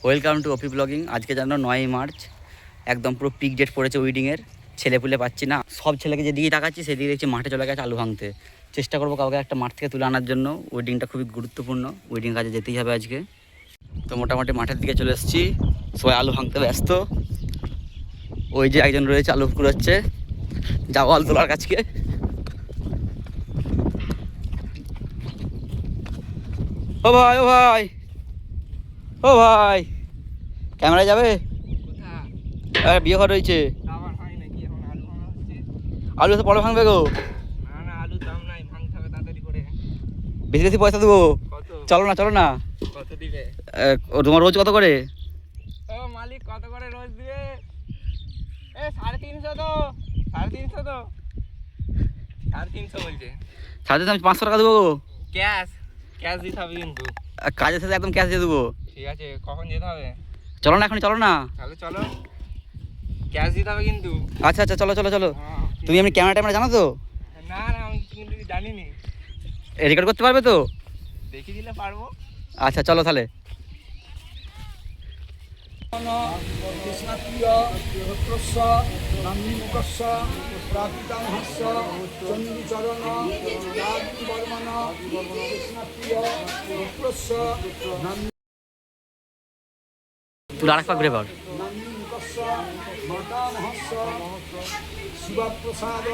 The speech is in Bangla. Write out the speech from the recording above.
Welcome to OP blogging. আজকে জানো 9ই মার্চ, একদম পুরো পিক ডেট পড়েছে উইডিংয়ের। ছেলেপুলে পাচ্ছি না, সব ছেলেকে যেদিকে তাকাচ্ছি সেদিকে দেখছি মাঠে চলে গেছে আলু ভাঙতে। চেষ্টা করবো কাউকে একটা মাঠ থেকে তুলে আনার জন্য। উইডিংটা খুবই গুরুত্বপূর্ণ, উইডিং কাজে যেতেই হবে আজকে। তো মোটামুটি মাঠের দিকে চলে এসেছি, সবাই আলু ভাঙতে ব্যস্ত। ওই যে একজন রয়েছে আলু কুড়োচ্ছে, যাবো আলু তোলার কাছকে। ও ভাই ও ভাই ও ভাই, ক্যামেরায় যাবে? বিয়ে ঘর রয়েছে, আলু তো পরে ভাঙবে গো। বেশি বেশি পয়সা দেবো, চলো না চলো না। তোমার রোজ কত করে? মালিক কত করে রোজ দিবে? 350 তো 350 তো 350 বলছে। 350 আমি 500 টাকা দেবো। ক্যাশ ক্যাশ দিতে হবে কিন্তু। কাজের সাথে একদম ক্যাশ দিয়ে দেবো। ঠিক আছে, কখন যেতে হবে? চলো না এখনই, চলো না। তাহলে চলো, ক্যাশ দিতে হবে কিন্তু। আচ্ছা আচ্ছা, চলো চলো চলো। তুমি এমনি ক্যামেরা ট্যামেরা জানো তো? না না, আমি কিন্তু জানিনি। রেকর্ড করতে পারবে তো? দেখিয়ে দিলে পারবো। আচ্ছা চলো তাহলে। তুই আরেকবার ঘুরে পার। শিবপ্রসাদ